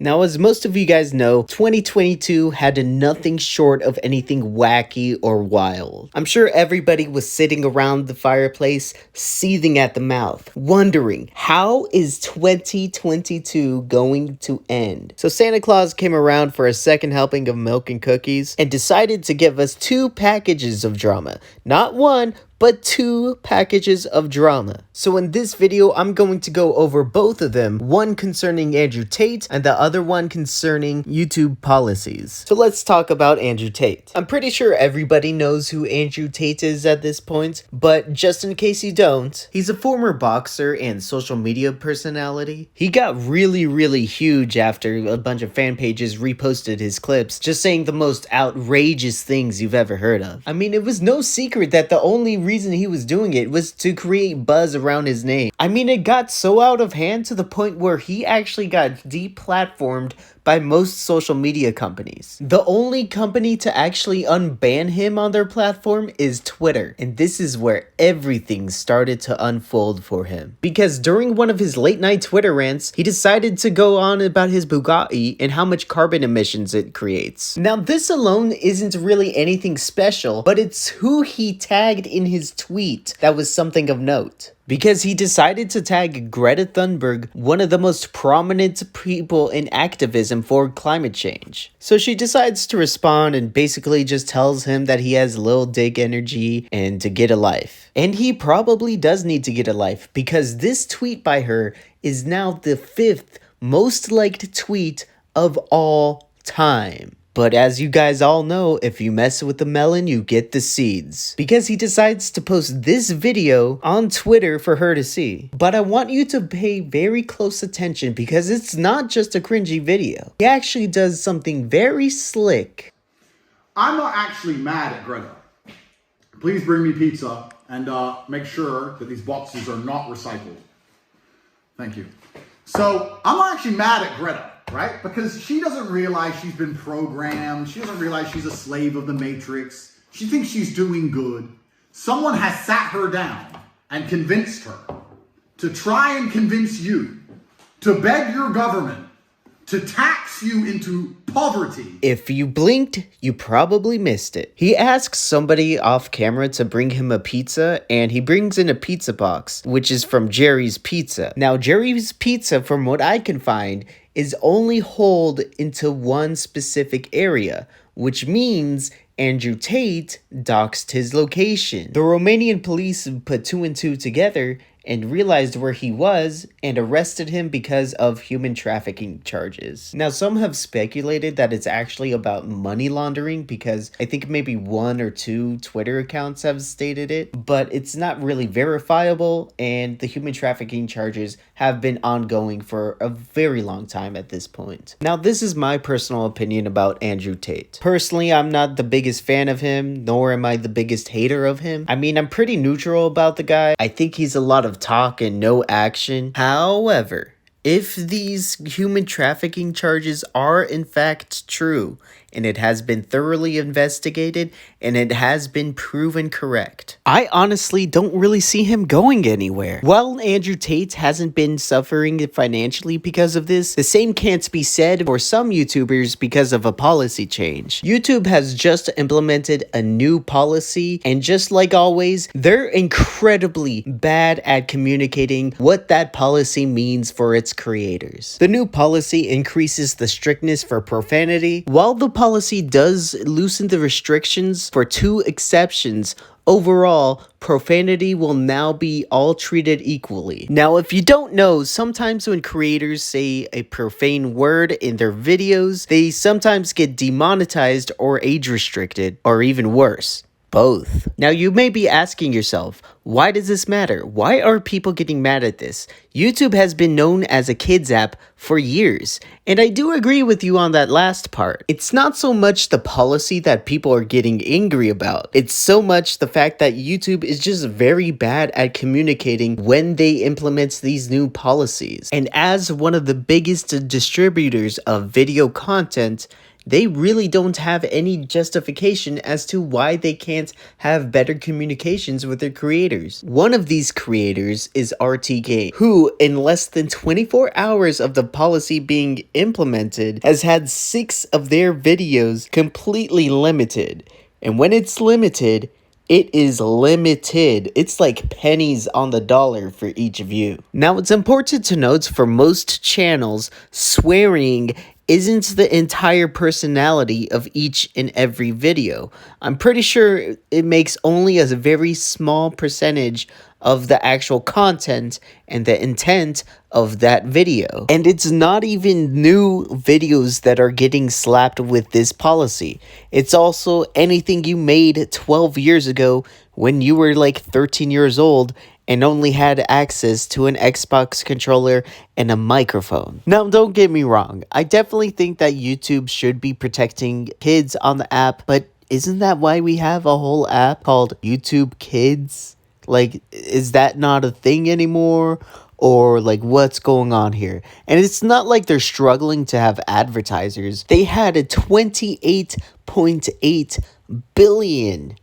Now, as most of you guys know, 2022 had nothing short of anything wacky or wild. I'm sure everybody was sitting around the fireplace, seething at the mouth, wondering, how is 2022 going to end? So Santa Claus came around for a second helping of milk and cookies and decided to give us 2 packages of drama. Not one, but 2 packages of drama. So in this video, I'm going to go over both of them, one concerning Andrew Tate and the other one concerning YouTube policies. So let's talk about Andrew Tate. I'm pretty sure everybody knows who Andrew Tate is at this point, but just in case you don't, he's a former boxer and social media personality. He got really huge after a bunch of fan pages reposted his clips, just saying the most outrageous things you've ever heard of. I mean, it was no secret that the only reason he was doing it was to create buzz around his name. I mean, it got so out of hand to the point where he actually got deplatformed by most social media companies. The only company to actually unban him on their platform is Twitter, and this is where everything started to unfold for him. Because during one of his late night Twitter rants, he decided to go on about his Bugatti and how much carbon emissions it creates. Now, this alone isn't really anything special, but it's who he tagged in his tweet that was something of note. Because he decided to tag Greta Thunberg, one of the most prominent people in activism for climate change. So she decides to respond and basically just tells him that he has little dick energy and to get a life. And he probably does need to get a life, because this tweet by her is now the 5th most liked tweet of all time. But as you guys all know, if you mess with the melon, you get the seeds. Because he decides to post this video on Twitter for her to see. But I want you to pay very close attention, because it's not just a cringy video. He actually does something very slick. I'm not actually mad at Greta. Please bring me pizza and make sure that these boxes are not recycled. Thank you. So I'm not actually mad at Greta, right? Because she doesn't realize she's been programmed. She doesn't realize she's a slave of the Matrix. She thinks she's doing good. Someone has sat her down and convinced her to try and convince you to beg your government to tax you into poverty. If you blinked, you probably missed it. He asks somebody off camera to bring him a pizza, and he brings in a pizza box, which is from Jerry's Pizza. Now, Jerry's Pizza, from what I can find, is only holed into one specific area, which means Andrew Tate doxed his location. The Romanian police put 2 and 2 together and realized where he was and arrested him because of human trafficking charges. Now, some have speculated that it's actually about money laundering, because I think maybe 1 or 2 Twitter accounts have stated it, but it's not really verifiable, and the human trafficking charges have been ongoing for a very long time at this point. Now, this is my personal opinion about Andrew Tate. Personally, I'm not the biggest fan of him, nor am I the biggest hater of him. I mean, I'm pretty neutral about the guy. I think he's a lot of talk and no action. However, if these human trafficking charges are in fact true, and it has been thoroughly investigated, and it has been proven correct, I honestly don't really see him going anywhere. While Andrew Tate hasn't been suffering financially because of this, the same can't be said for some YouTubers because of a policy change. YouTube has just implemented a new policy, and just like always, they're incredibly bad at communicating what that policy means for its creators. The new policy increases the strictness for profanity, while the policy does loosen the restrictions for 2 exceptions. Overall, profanity will now be all treated equally. Now, if you don't know, sometimes when creators say a profane word in their videos, they sometimes get demonetized or age restricted, or even worse, both. Now, you may be asking yourself, why does this matter? Why are people getting mad at this? YouTube has been known as a kids app for years, and I do agree with you on that last part. It's not so much the policy that people are getting angry about. It's so much the fact that YouTube is just very bad at communicating when they implement these new policies. And as one of the biggest distributors of video content, they really don't have any justification as to why they can't have better communications with their creators. One of these creators is RTK, who in less than 24 hours of the policy being implemented has had 6 of their videos completely limited. And when it's limited, it is limited. It's like pennies on the dollar for each view. Now, it's important to note for most channels, swearing isn't the entire personality of each and every video. I'm pretty sure it makes only a very small percentage of the actual content and the intent of that video. And it's not even new videos that are getting slapped with this policy. It's also anything you made 12 years ago when you were like 13 years old and only had access to an Xbox controller and a microphone. Now, don't get me wrong. I definitely think that YouTube should be protecting kids on the app, but isn't that why we have a whole app called YouTube Kids? Like, is that not a thing anymore? Or, like, what's going on here? And it's not like they're struggling to have advertisers. They had a $28.8 billion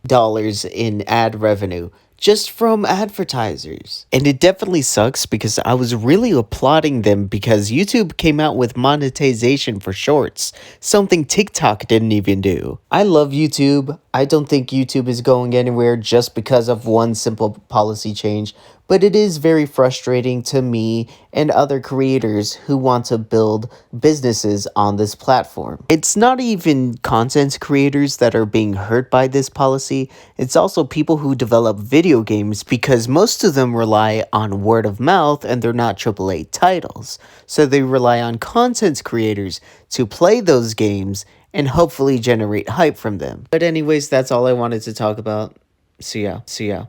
in ad revenue just from advertisers. And it definitely sucks because I was really applauding them because YouTube came out with monetization for shorts, something TikTok didn't even do. I love YouTube. I don't think YouTube is going anywhere just because of one simple policy change, but it is very frustrating to me and other creators who want to build businesses on this platform. It's not even content creators that are being hurt by this policy, it's also people who develop video games because most of them rely on word of mouth and they're not AAA titles. So they rely on content creators to play those games and hopefully generate hype from them. But anyways, that's all I wanted to talk about. See ya.